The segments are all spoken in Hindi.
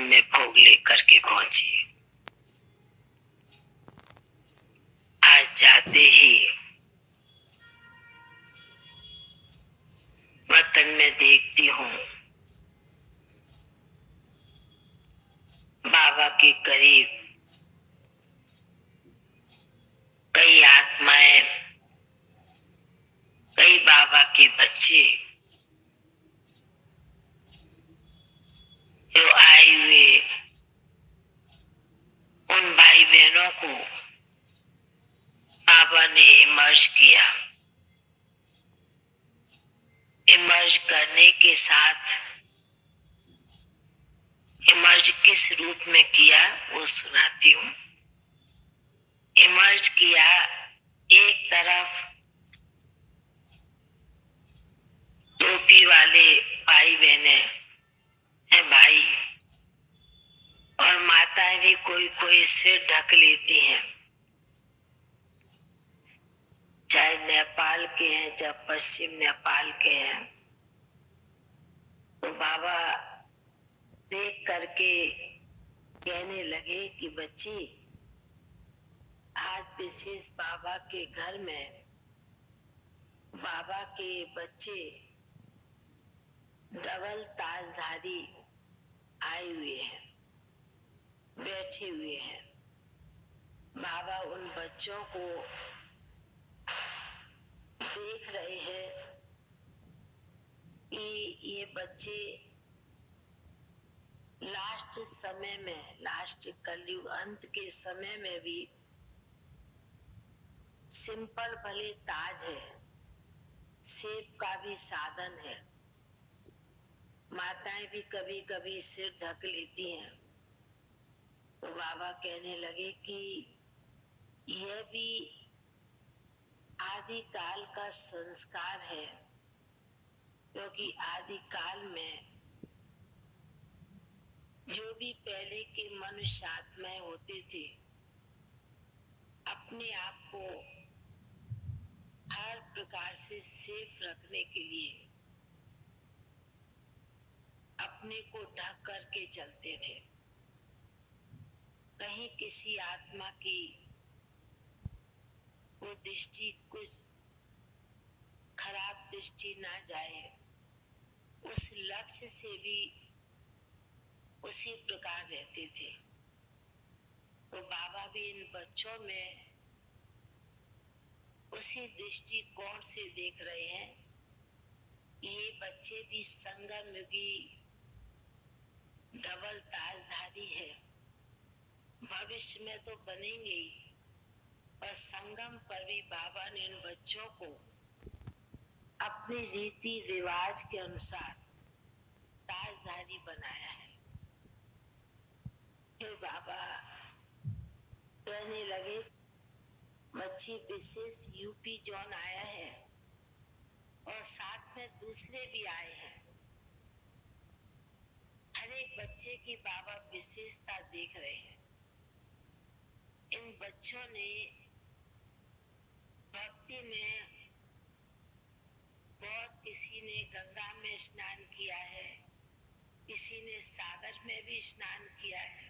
में भोग लेकर के पहुंची। आज जाते ही वतन में देखती हूँ बाबा के करीब कई आत्माएं, कई बाबा के बच्चे जो आए हुए उन भाई बहनों को बाबा ने इमर्ज किया। इमर्ज करने के साथ इमर्ज किस रूप में किया वो सुनाती हूँ। इमर्ज किया, एक तरफ टोपी वाले भाई बहने हैं, भाई और माताएं भी कोई कोई सिर ढक लेती हैं, चाहे नेपाल के हैं चाहे पश्चिम नेपाल के हैं। तो बाबा देख करके कहने लगे कि बच्ची, आज विशेष बाबा के घर में बाबा के बच्चे डबल ताजधारी आए हुए हैं, बैठे हुए हैं। बाबा उन बच्चों को देख रहे हैं कि ये बच्चे लास्ट समय में, लास्ट कलयुग अंत के समय में भी सिंपल भले ताज है, सेब का भी साधन है। माताएं भी कभी कभी सिर ढक लेती हैं। तो बाबा कहने लगे कि यह भी आदि काल का संस्कार है, क्योंकि आदि काल में जो भी पहले के मनुष्य आत्माएं होते थे, अपने आप को हर प्रकार से सेफ रखने के लिए अपने को ढक करके चलते थे। कहीं किसी आत्मा की वो दृष्टि कुछ खराब दृष्टि ना जाए, उस लक्ष्य से भी उसी प्रकार रहते थे। तो बाबा भी इन बच्चों में उसी दृष्टिकोण से देख रहे हैं। ये बच्चे भी संगम युगी डबल ताजधारी है, भविष्य में तो बनेंगे ही, और संगम पर भी बाबा ने इन बच्चों को अपने रीति रिवाज के अनुसार ताजधारी बनाया है। फिर बाबा कहने लगे, बच्ची विशेष यूपी जोन आया है और साथ में दूसरे भी आए हैं। हर एक बच्चे की बाबा विशेषता देख रहे हैं। इन बच्चों ने भक्ति में बहुत, किसी ने गंगा में स्नान किया है, किसी ने सागर में भी स्नान किया है,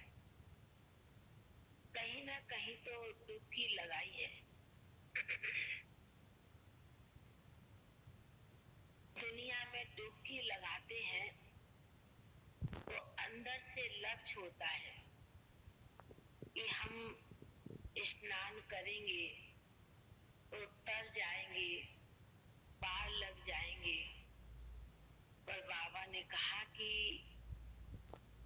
कहीं ना कहीं तो डुबकी लगाई है। दुनिया में डुबकी लगाते हैं तो अंदर से लक्ष्य होता है कि हम स्नान करेंगे तो तर जाएंगे, पार लग जाएंगे। पर बाबा ने कहा कि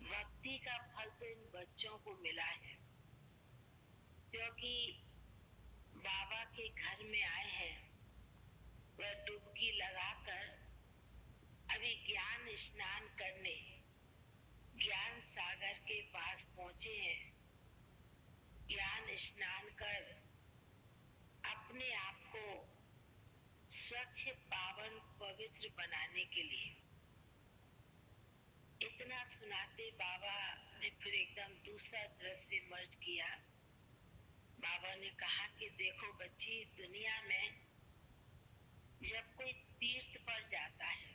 भक्ति का फल तो इन बच्चों को मिला है, क्योंकि बाबा के घर में आए हैं, वह डुबकी लगाकर अभी ज्ञान स्नान करने ज्ञान सागर के पास पहुंचे हैं। ज्ञान स्नान कर अपने आप को स्वच्छ, पावन, पवित्र बनाने के लिए। इतना सुनाते बाबा ने फिर एकदम दूसरा दृश्य मर्ज किया। बाबा ने कहा कि देखो बच्ची, दुनिया में जब कोई तीर्थ पर जाता है,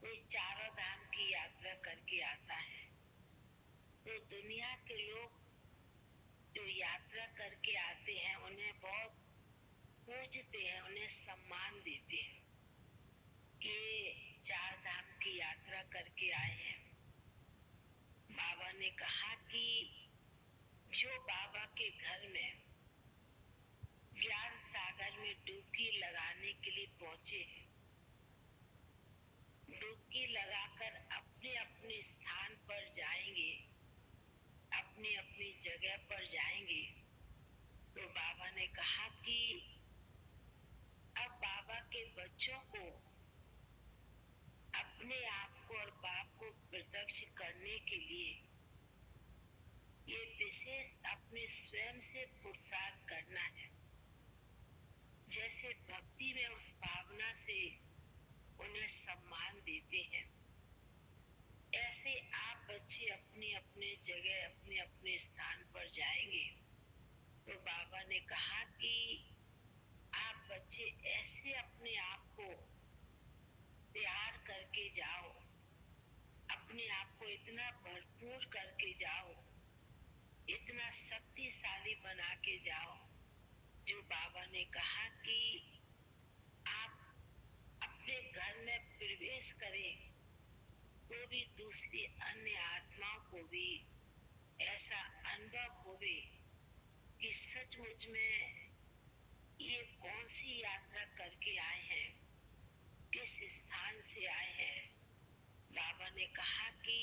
कोई चारों धाम की यात्रा करके आता है, दुनिया के लोग जो यात्रा करके आते हैं उन्हें बहुत पूजते हैं, उन्हें सम्मान देते हैं कि चार धाम की यात्रा करके आए हैं। बाबा ने कहा कि जो बाबा के घर में ज्ञान सागर में डुबकी लगाने के लिए पहुंचे हैं, डुबकी लगाकर अपने अपने स्थान पर जाएंगे, अपनी अपनी जगह पर जाएंगे, तो बाबा ने कहा कि अब बाबा के बच्चों को अपने आप को और बाप को प्रत्यक्ष करने के लिए ये विशेष अपने स्वयं से पुरुषार्थ करना है। जैसे भक्ति में उस भावना से उन्हें सम्मान देते हैं, ऐसे आप बच्चे अपनी अपने जगह अपने अपने स्थान पर जाएंगे। तो बाबा ने कहा कि आप बच्चे ऐसे अपने आप को तैयार करके जाओ, अपने आप को इतना भरपूर करके जाओ, इतना शक्तिशाली बना के जाओ, जो बाबा ने कहा कि आप अपने घर में प्रवेश करें तो भी दूसरी अन्य आत्माओं को भी ऐसा अनुभव होवे कि सचमुच में ये कौन सी यात्रा करके आए हैं, किस स्थान से आए हैं। बाबा ने कहा कि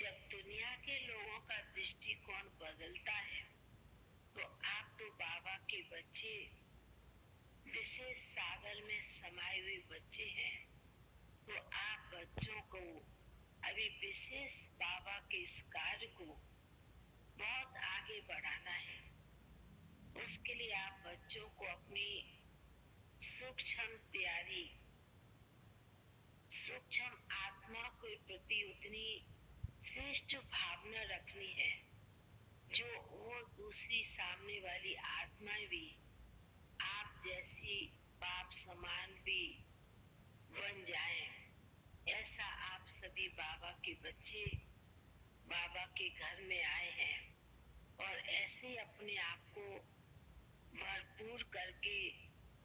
जब दुनिया के लोगों का दृष्टिकोण बदलता है तो आप तो बाबा के बच्चे, विशेष सागर में समाये हुए बच्चे हैं, तो आप बच्चों को अभी विशेष बाबा के इस कार्य को बहुत आगे बढ़ाना है। उसके लिए आप बच्चों को अपनी सूक्ष्म तैयारी, सूक्ष्म आत्मा के प्रति उतनी श्रेष्ठ भावना रखनी है जो वो दूसरी सामने वाली आत्माएं भी आप जैसी बाप समान भी बन जाएं। ऐसा आप सभी बाबा के बच्चे बाबा के घर में आए हैं और ऐसे ही अपने आप को भरपूर करके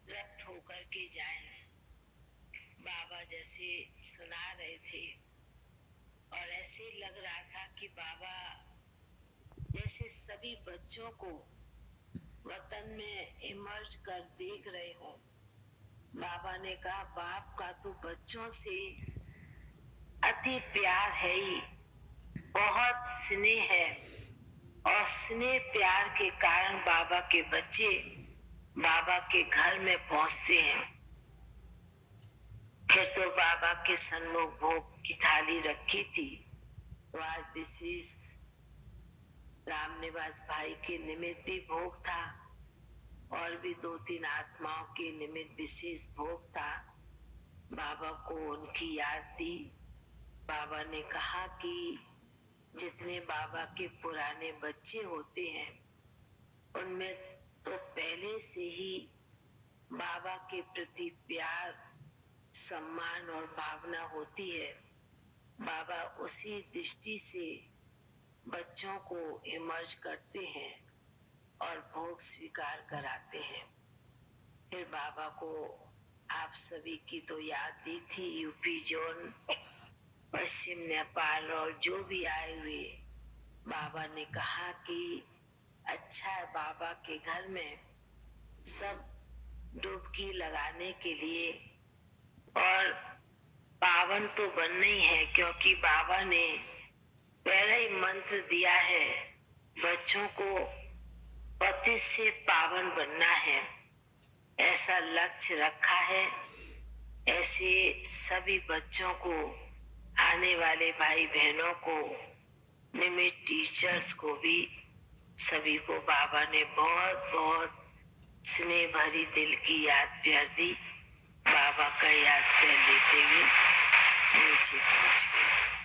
रक्त होकर के जाएं। बाबा जैसे सुना रहे थे और ऐसे लग रहा था कि बाबा जैसे सभी बच्चों को वतन में इमर्ज कर देख रहे हो। बाबा ने कहा बाप का तो बच्चों से अति प्यार है ही, बहुत स्नेह है और स्नेह प्यार के कारण बाबा के बच्चे बाबा के घर में पहुंचते हैं। फिर तो बाबा के सन्मुख भोग की थाली रखी थी, तो आज विशेष राम निवास भाई के निमित्त भी भोग था और भी 2-3 आत्माओं के निमित्त विशेष भोग था। बाबा को उनकी याद दी। बाबा ने कहा कि जितने बाबा के पुराने बच्चे होते हैं उनमें तो पहले से ही बाबा के प्रति प्यार, सम्मान और भावना होती है। बाबा उसी दृष्टि से बच्चों को इमर्ज करते हैं और भोग स्वीकार कराते हैं। फिर बाबा को आप सभी की तो याद दी थी, यूपी जोन, पश्चिम नेपाल और जो भी आए हुए। बाबा ने कहा कि अच्छा है बाबा के घर में सब डुबकी लगाने के लिए, और पावन तो बनना ही है क्योंकि बाबा ने पहले ही मंत्र दिया है बच्चों को पति से पावन बनना है, ऐसा लक्ष्य रखा है। ऐसे सभी बच्चों को, आने वाले भाई बहनों को, निमित्त टीचर्स को भी, सभी को बाबा ने बहुत बहुत स्नेह भरी दिल की याद प्यार दी। बाबा का याद प्यार लेते हुए नीचे पहुंच गए।